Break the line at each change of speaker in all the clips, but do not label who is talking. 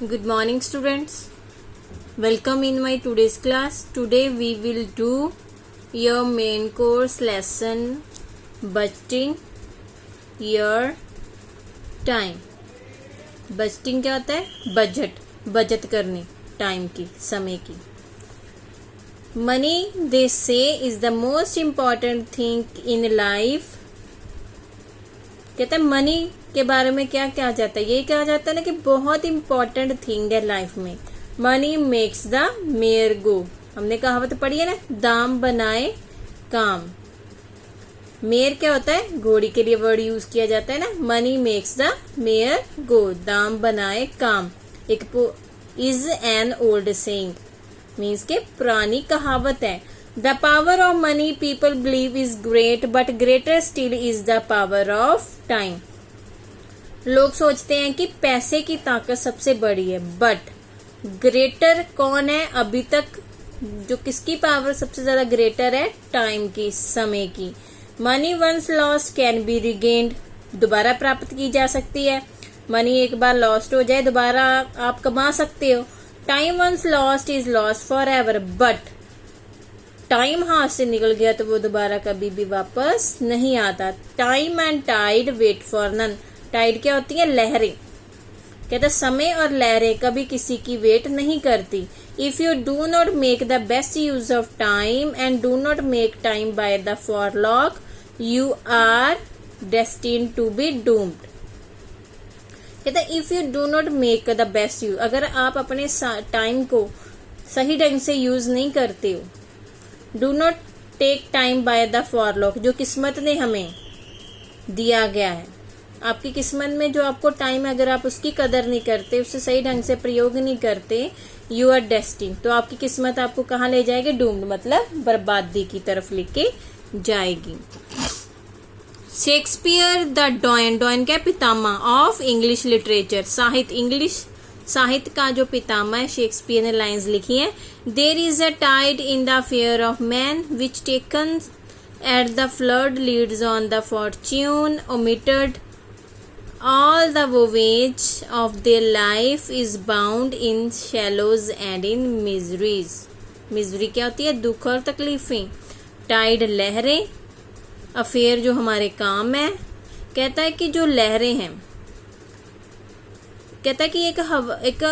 Good morning, students. Welcome in my today's class. Today we will do your main course lesson budgeting your time. budgeting क्या होता है? बचत करनी time की, समय की. Money they say is the most important thing in life. कहता है मनी के बारे में क्या कहा जाता है? यही कहा जाता है ना कि बहुत इंपॉर्टेंट थिंग है लाइफ में. मनी मेक्स द मेयर गो. हमने कहावत पढ़ी है ना, दाम बनाए काम. मेयर क्या होता है? घोड़ी के लिए वर्ड यूज किया जाता है ना. मनी मेक्स द मेयर गो, दाम बनाए काम. एक is an old saying, means के पुरानी कहावत है. The power of money people believe is great, but greater still is the power of time. लोग सोचते हैं कि पैसे की ताकत सबसे बड़ी है, बट ग्रेटर कौन है? अभी तक जो किसकी पावर सबसे ज्यादा ग्रेटर है? टाइम की, समय की. Money once lost can be regained, दोबारा प्राप्त की जा सकती है. मनी एक बार लॉस्ट हो जाए दोबारा आप कमा सकते हो. Time once lost is lost forever, but time हाथ से निकल गया तो वो दोबारा कभी भी वापस नहीं आता. Time and tide wait for none. Tide क्या होती है? लहरें. कहते समय और लहरें कभी किसी की वेट नहीं करती. If you do not make the best use of time and do not make time by the forelock, you are destined to be doomed. कहते if you do not make the best use, अगर आप अपने time को सही ढंग से use नहीं करते हो. Do not take time by the forelock, जो किस्मत ने हमें दिया गया है, आपकी किस्मत में जो आपको टाइम है, अगर आप उसकी कदर नहीं करते, उससे सही ढंग से प्रयोग नहीं करते, यू आर डेस्टिन्ड, तो आपकी किस्मत आपको कहाँ ले जाएगी? डूम्ड, मतलब बर्बादी की तरफ लेके जाएगी. शेक्सपियर द डॉयन क्या? पितामह ऑफ इंग्लिश लिटरेचर, साहित्य का जो पितामह है, शेक्सपियर ने लाइंस लिखी है. There is a tide in the fair of man which taken at the flood leads on the fortune omitted. All the voyage of their life is bound in shallows and in miseries. Misery क्या होती है? दुख और तकलीफें. Tide लहरें, affair जो हमारे काम है. कहता है कि जो लहरें हैं, कहता है कि एक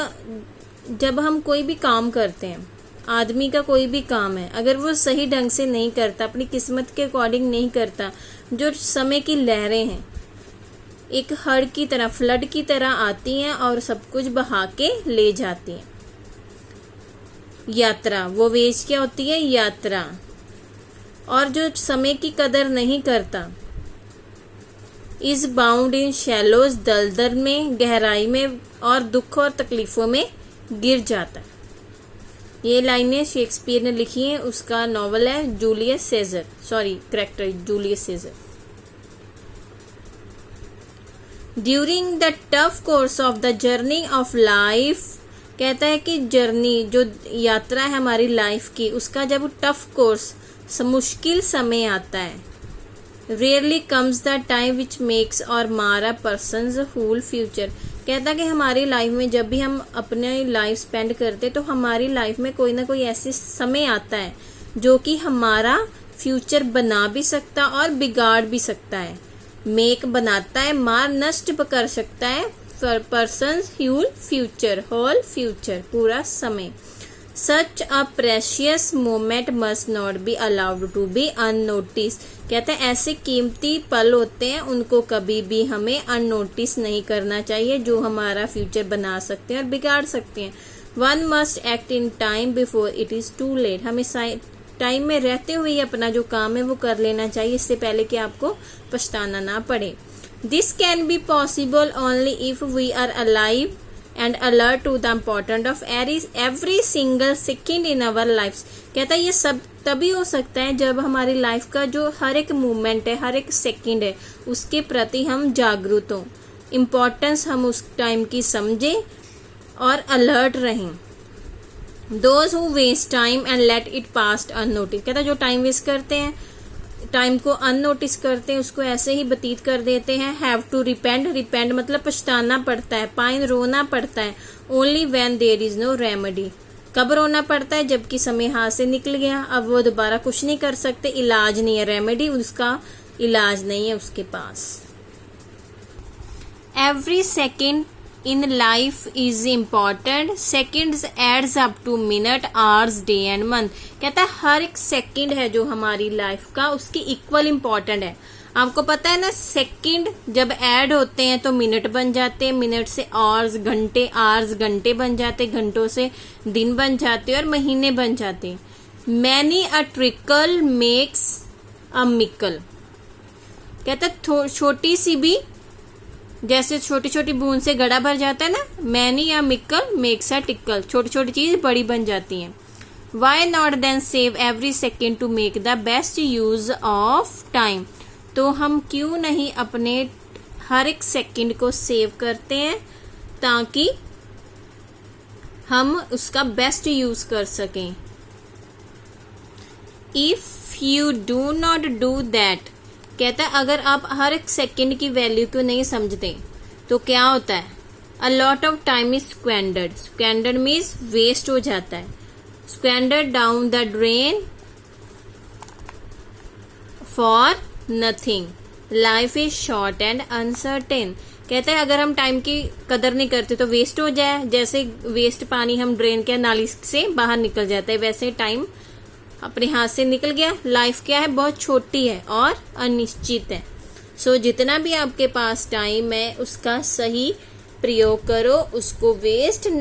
जब हम कोई भी काम करते हैं, आदमी का कोई भी काम है, अगर वो सही ढंग से नहीं करता, अपनी किस्मत के अकॉर्डिंग नहीं करता, जो समय की लहरें हैं एक हड़ की तरह, फ्लड की तरह आती हैं और सब कुछ बहा के ले जाती हैं. यात्रा, वो वेज क्या होती है? यात्रा. और जो समय की कदर नहीं करता, इज बाउंड इन शैलोज, दलदल में, गहराई में और दुख और तकलीफों में गिर जाता है. ये लाइनें शेक्सपियर ने लिखी हैं. उसका नॉवल है Julius Caesar, Julius Caesar. During the tough course of the journey of life, कहता है कि जर्नी जो यात्रा है हमारी लाइफ की, उसका जब टफ कोर्स, मुश्किल समय आता है, rarely comes the time which makes और मार अ पर्सन's होल फ्यूचर. कहता है कि हमारी लाइफ में जब भी हम अपने लाइफ स्पेंड करते, तो हमारी लाइफ में कोई ना कोई ऐसे समय आता है जो कि हमारा फ्यूचर बना भी सकता और बिगाड़ भी सकता है. मेक बनाता है, मार नष्ट कर सकता है, पर्सन's होल फ्यूचर, पूरा समय. Such a precious moment must not be allowed to be unnoticed. कहते हैं ऐसे कीमती पल होते हैं, उनको कभी भी हमें अननोटिस नहीं करना चाहिए, जो हमारा फ्यूचर बना सकते हैं और बिगाड़ सकते हैं. One must act in time before it is too late. हमें टाइम में रहते हुए ही अपना जो काम है वो कर लेना चाहिए, इससे पहले कि आपको पछताना ना पड़े. This can be possible only if we are alive and alert to the importance of every single second in our lives. कहता है ये सब तभी हो सकता है जब हमारी लाइफ का जो हर एक मूवमेंट है, हर एक सेकंड है, उसके प्रति हम जागरूक हों, इम्पोर्टेंस हम उस टाइम की समझें और अलर्ट रहें. Those who waste time and let it pass unnoticed, कहता है जो टाइम वेस्ट करते हैं टाइम को अननोटिस करते हैं, उसको ऐसे ही व्यतीत कर देते हैं। हैव टू रिपेंड मतलब पछताना पड़ता है। पाइन रोना पड़ता है। Only when there is no remedy, कब रोना पड़ता है, जबकि समय हाथ से निकल गया, अब वो दोबारा कुछ नहीं कर सकते, इलाज नहीं है, रेमेडी उसका इलाज नहीं है उसके पास। Every second in life is important, seconds adds up to minute, hours, day and month. कहता है हर एक सेकेंड है जो हमारी लाइफ का उसकी इक्वल इम्पॉर्टेंट है। आपको पता है ना, सेकंड जब ऐड होते हैं तो मिनट बन जाते हैं, मिनट से आवर्स घंटे बन जाते, घंटों से दिन बन जाते और महीने बन जाते। Many a trickle makes a mickle, कहता छोटी सी भी, जैसे छोटी छोटी बूंद से घड़ा भर जाता है ना, many a mickle makes a tickle, छोटी छोटी चीज बड़ी बन जाती हैं। Why not then save every second to make the best use of time, तो हम क्यों नहीं अपने हर एक सेकंड को सेव करते हैं ताकि हम उसका बेस्ट यूज कर सकें। If you do not do that, कहता है अगर आप हर एक सेकंड की वैल्यू को नहीं समझते तो क्या होता है, a lot of time is squandered means waste हो जाता है, squandered down the drain for nothing, life is short and uncertain. कहते हैं अगर हम टाइम की कदर नहीं करते तो वेस्ट हो जाए, जैसे वेस्ट पानी हम ड्रेन के नाली से बाहर निकल जाता है, वैसे टाइम अपने हाथ से निकल गया। लाइफ क्या है, बहुत छोटी है और अनिश्चित है। सो जितना भी आपके पास टाइम है उसका सही प्रयोग करो, उसको वेस्ट